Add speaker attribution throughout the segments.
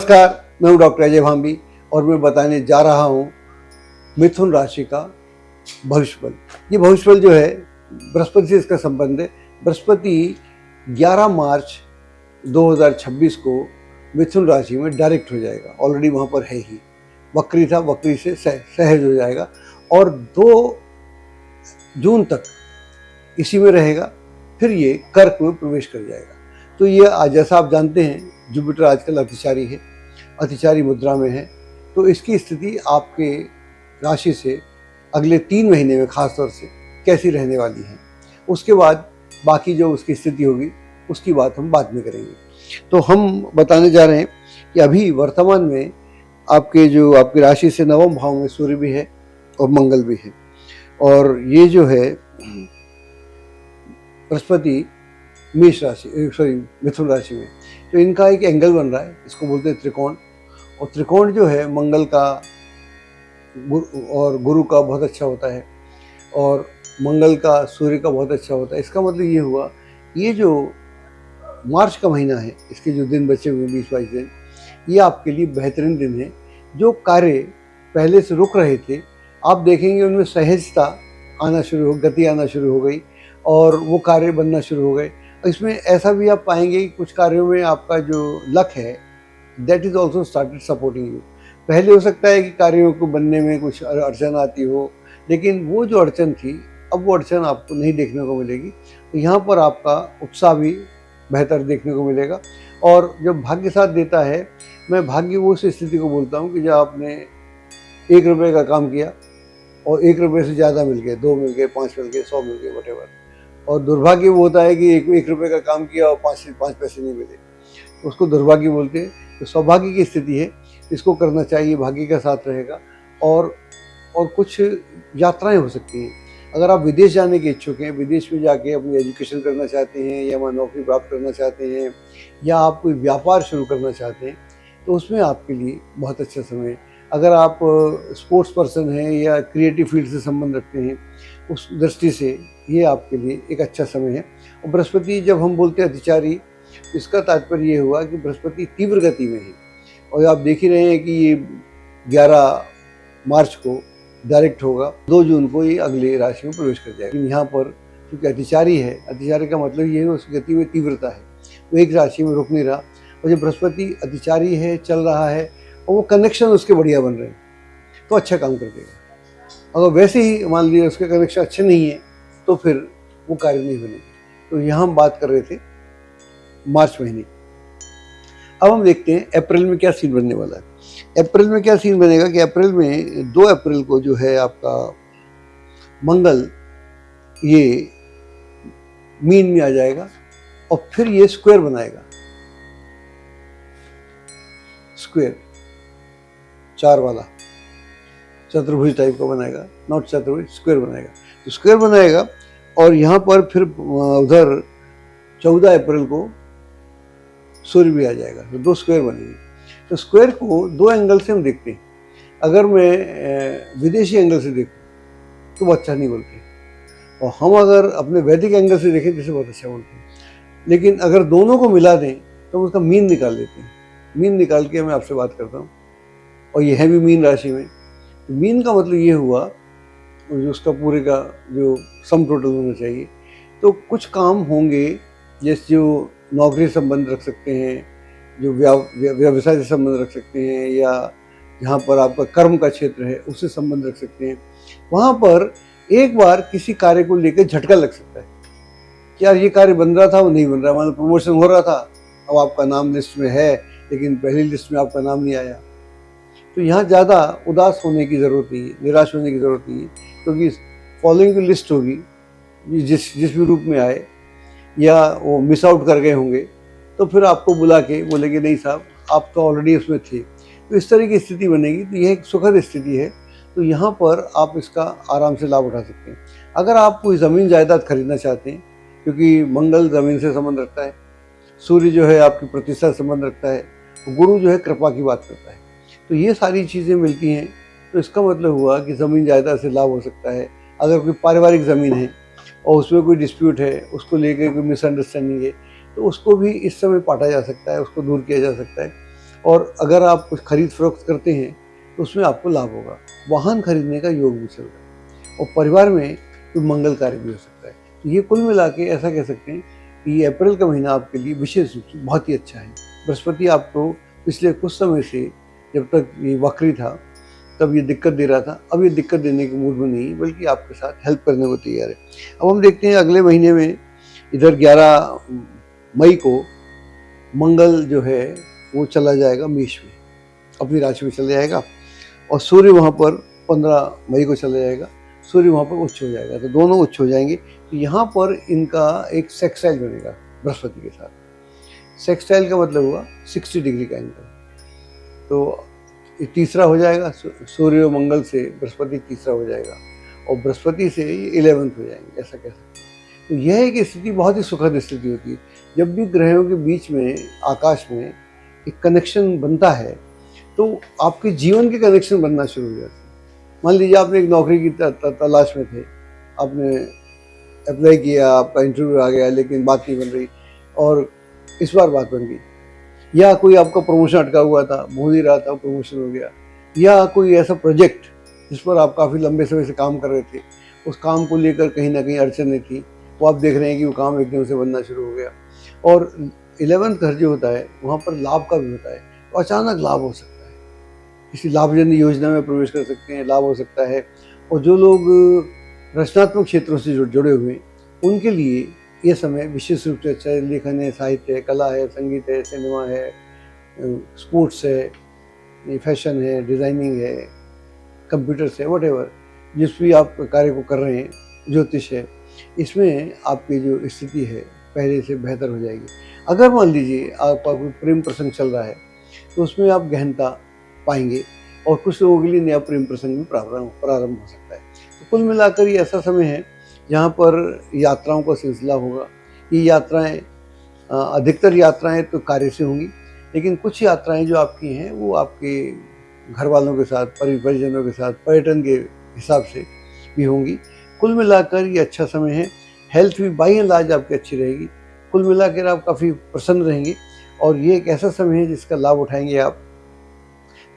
Speaker 1: नमस्कार, मैं हूं डॉक्टर अजय भांबी और मैं बताने जा रहा हूं मिथुन राशि का भविष्य बल। ये भविष्य बल जो है बृहस्पति से इसका संबंध है। बृहस्पति 11 मार्च 2026 को मिथुन राशि में डायरेक्ट हो जाएगा। ऑलरेडी वहां पर है ही, वक्री था, वक्री से सहज हो जाएगा और 2 जून तक इसी में रहेगा। फिर ये कर्क में प्रवेश कर जाएगा। तो ये जैसा आप जानते हैं जुपिटर आजकल अतिचारी है, अतिचारी मुद्रा में है। तो इसकी स्थिति आपके राशि से अगले 3 महीने में खास तौर से कैसी रहने वाली है, उसके बाद बाकी जो उसकी स्थिति होगी उसकी बात हम बाद में करेंगे। तो हम बताने जा रहे हैं कि अभी वर्तमान में आपकी राशि से 9वें भाव में सूर्य भी है और मंगल भी है। और ये जो है बृहस्पति मिथुन राशि में, तो इनका एक एंगल बन रहा है, इसको बोलते हैं त्रिकोण। और त्रिकोण जो है मंगल का और गुरु का बहुत अच्छा होता है और मंगल का सूर्य का बहुत अच्छा होता है। इसका मतलब ये हुआ, ये जो मार्च का महीना है, इसके जो दिन बचे हुए 20-22 दिन, ये आपके लिए बेहतरीन दिन है। जो कार्य पहले से रुक रहे थे, आप देखेंगे उनमें सहजता आना शुरू हो, गति आना शुरू हो गई और वो कार्य बनना शुरू हो गए। इसमें ऐसा भी आप पाएंगे कि कुछ कार्यों में आपका जो लक है that is also started supporting you. पहले हो सकता है कि कार्यों को बनने में कुछ अड़चन आती हो, लेकिन वो जो अड़चन थी अब वो अड़चन आपको नहीं देखने को मिलेगी। तो यहाँ पर आपका उत्साह भी बेहतर देखने को मिलेगा। और जब भाग्य साथ देता है, मैं भाग्य वो उस स्थिति को बोलता हूँ कि जब आपने 1 रुपये का काम किया और 1 रुपये से ज़्यादा मिल गए, 2 मिल गए, 5 मिल गए, 100 मिल गए, वटेवर। और दुर्भाग्य वो होता है कि 1 रुपये का काम किया और 5 पैसे नहीं मिले, तो उसको दुर्भाग्य बोलते हैं। तो सौभाग्य की स्थिति है, इसको करना चाहिए, भाग्य का साथ रहेगा। और कुछ यात्राएं हो सकती हैं। अगर आप विदेश जाने के इच्छुक हैं, विदेश में जाके अपनी एजुकेशन करना चाहते हैं या वहाँ नौकरी प्राप्त करना चाहते हैं या आप कोई व्यापार शुरू करना चाहते हैं, तो उसमें आपके लिए बहुत अच्छा समय है। अगर आप स्पोर्ट्स पर्सन हैं या क्रिएटिव फील्ड से संबंध रखते हैं, उस दृष्टि से ये आपके लिए एक अच्छा समय है। और बृहस्पति जब हम बोलते हैं अतिचारी, इसका तात्पर्य ये हुआ कि बृहस्पति तीव्र गति में है। और आप देख ही रहे हैं कि ये 11 मार्च को डायरेक्ट होगा, 2 जून को ये अगले राशि में प्रवेश कर जाएगा। यहाँ पर क्योंकि अतिचारी है, अतिचारी का मतलब ये है उसकी गति में तीव्रता है, वो एक राशि में रुक नहीं रहा। और जब बृहस्पति अतिचारी है, चल रहा है और वो कनेक्शन उसके बढ़िया बन रहे हैं, तो अच्छा काम कर देगा। अगर वैसे ही मान लीजिए उसके कनेक्शन अच्छे नहीं है तो फिर वो कार्य नहीं बनेगा। तो यहाँ हम बात कर रहे थे मार्च महीने। अब हम देखते हैं अप्रैल में क्या सीन बनने वाला है। अप्रैल में क्या सीन बनेगा कि अप्रैल में 2 अप्रैल को जो है आपका मंगल ये मीन में आ जाएगा और फिर ये स्क्वायर बनाएगा, स्क्वायर 4 वाला चतुर्भुज टाइप का बनाएगा, नॉट चतुर्भुज, स्क्वायर बनाएगा। तो स्क्वायर बनाएगा और यहाँ पर फिर उधर 14 अप्रैल को सूर्य भी आ जाएगा, तो 2 स्क्वायर बनेंगे। तो स्क्वायर को 2 एंगल से हम देखते हैं। अगर मैं विदेशी एंगल से देखूँ तो वो अच्छा नहीं बोलते, और हम अगर अपने वैदिक एंगल से देखें जैसे बहुत अच्छा बोलते हैं। लेकिन अगर दोनों को मिला दें तो उसका मीन निकाल लेते हैं। मीन निकाल के मैं आपसे बात करता हूँ, और ये है भी मीन राशि में। मीन का मतलब ये हुआ जो उसका पूरे का जो सम टोटल होना चाहिए। तो कुछ काम होंगे जैसे जो नौकरी से संबंध रख सकते हैं, जो व्यवसाय से संबंध रख सकते हैं, या जहाँ पर आपका कर्म का क्षेत्र है उससे संबंध रख सकते हैं। वहाँ पर एक बार किसी कार्य को लेकर झटका लग सकता है कि यार ये कार्य बन रहा था, वो नहीं बन रहा। मतलब प्रमोशन हो रहा था, अब आपका नाम लिस्ट में है लेकिन पहली लिस्ट में आपका नाम नहीं आया। तो यहाँ ज़्यादा उदास होने की ज़रूरत नहीं है, निराश होने की ज़रूरत नहीं है, क्योंकि फॉलोइंग की लिस्ट होगी, जिस भी रूप में आए, या वो मिस आउट कर गए होंगे तो फिर आपको बुला के बोलेंगे नहीं साहब आप तो ऑलरेडी उसमें थे। तो इस तरह की स्थिति बनेगी। तो यह एक सुखद स्थिति है। तो यहाँ पर आप इसका आराम से लाभ उठा सकते हैं। अगर आप कोई ज़मीन जायदाद खरीदना चाहते हैं, क्योंकि मंगल ज़मीन से संबंध रखता है, सूर्य जो है आपकी प्रतिष्ठा से संबंध रखता है, गुरु जो है कृपा की बात करता है, तो ये सारी चीज़ें मिलती हैं। तो इसका मतलब हुआ कि ज़मीन जायदाद से लाभ हो सकता है। अगर कोई पारिवारिक ज़मीन है और उसमें कोई डिस्प्यूट है, उसको लेकर कोई मिसअंडरस्टैंडिंग है, तो उसको भी इस समय पाटा जा सकता है, उसको दूर किया जा सकता है। और अगर आप कुछ खरीद फरोख्त करते हैं तो उसमें आपको लाभ होगा। वाहन खरीदने का योग भी चल रहा है और परिवार में कोई मंगल कार्य भी हो सकता है। तो ये कुल मिला के ऐसा कह सकते हैं कि ये अप्रैल का महीना आपके लिए विशेष रूप से बहुत ही अच्छा है। बृहस्पति आपको पिछले कुछ समय से, जब तक ये वक्री था तब ये दिक्कत दे रहा था, अब ये दिक्कत देने के मूड में नहीं, बल्कि आपके साथ हेल्प करने को तैयार है। अब हम देखते हैं अगले महीने में, इधर 11 मई को मंगल जो है वो चला जाएगा मेष में, अपनी राशि में चला जाएगा, और सूर्य वहाँ पर 15 मई को चला जाएगा, सूर्य वहाँ पर उच्च हो जाएगा। तो दोनों उच्च हो जाएंगे। तो यहाँ पर इनका एक सेक्सटाइल बनेगा बृहस्पति के साथ। सेक्सटाइल का मतलब हुआ 60 डिग्री का इनका। तो ये तीसरा हो जाएगा, सूर्य और मंगल से बृहस्पति तीसरा हो जाएगा, और बृहस्पति से ये 11th हो जाएंगे, ऐसा कह सकते हैं। तो यह एक स्थिति बहुत ही सुखद स्थिति होती है। जब भी ग्रहों के बीच में आकाश में एक कनेक्शन बनता है तो आपके जीवन के कनेक्शन बनना शुरू हो जाते हैं। मान लीजिए आपने एक नौकरी की तलाश में थे, आपने अप्लाई किया, आपका इंटरव्यू आ गया, लेकिन बात नहीं बन रही, और इस बार बात बन गई। या कोई आपका प्रमोशन अटका हुआ था, हो नहीं रहा था, प्रमोशन हो गया। या कोई ऐसा प्रोजेक्ट जिस पर आप काफ़ी लंबे समय से काम कर रहे थे, उस काम को लेकर कहीं ना कहीं अड़चनें थी, वो आप देख रहे हैं कि वो काम एकदम से बनना शुरू हो गया। और 11th घर जो होता है वहाँ पर लाभ का भी होता है, तो अचानक लाभ हो सकता है, किसी लाभजन्य योजना में प्रवेश कर सकते हैं, लाभ हो सकता है। और जो लोग रचनात्मक क्षेत्रों से जुड़े हुए हैं उनके लिए ये समय विशेष रूप से अच्छा है। लेखन है, साहित्य है, कला है, संगीत है, सिनेमा है, स्पोर्ट्स है, फैशन है, डिज़ाइनिंग है, कंप्यूटर्स है, वटेवर जिस भी आप कार्य को कर रहे हैं, ज्योतिष है, इसमें आपकी जो स्थिति है पहले से बेहतर हो जाएगी। अगर मान लीजिए आपका कोई प्रेम प्रसंग चल रहा है तो उसमें आप गहनता पाएंगे, और कुछ लोगों के लिए नया प्रेम प्रसंग भी प्रारंभ हो सकता है। तो कुल मिलाकर ये ऐसा समय है जहाँ पर यात्राओं का सिलसिला होगा। ये यात्राएं, अधिकतर यात्राएं तो कार्य से होंगी, लेकिन कुछ यात्राएं जो आपकी हैं वो आपके घर वालों के साथ, परिजनों के साथ, पर्यटन के हिसाब से भी होंगी। कुल मिलाकर ये अच्छा समय है। हेल्थ भी बाई एंड लार्ज आपकी अच्छी रहेगी। कुल मिलाकर आप काफ़ी प्रसन्न रहेंगे, और ये एक ऐसा समय है जिसका लाभ उठाएंगे आप।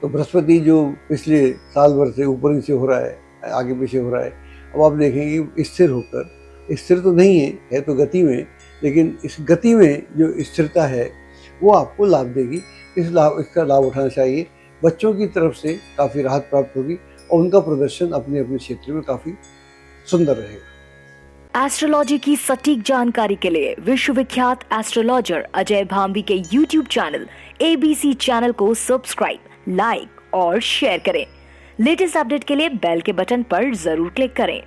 Speaker 1: तो बृहस्पति जो पिछले साल भर से ऊपर नीचे हो रहा है, आगे पीछे हो रहा है, अब आप देखेंगे स्थिर होकर, स्थिर तो नहीं है तो गति में, लेकिन इस गति में जो स्थिरता है वो आपको लाभ देगी। इसका लाभ उठाना चाहिए। बच्चों की तरफ से काफ़ी राहत प्राप्त होगी, और उनका प्रदर्शन अपने अपने क्षेत्र में काफ़ी सुंदर रहेगा।
Speaker 2: एस्ट्रोलॉजी की सटीक जानकारी के लिए विश्वविख्यात एस्ट्रोलॉजर अजय भांबी के YouTube चैनल ABC चैनल को सब्सक्राइब, लाइक और शेयर करें। लेटेस्ट अपडेट के लिए बेल के बटन पर जरूर क्लिक करें।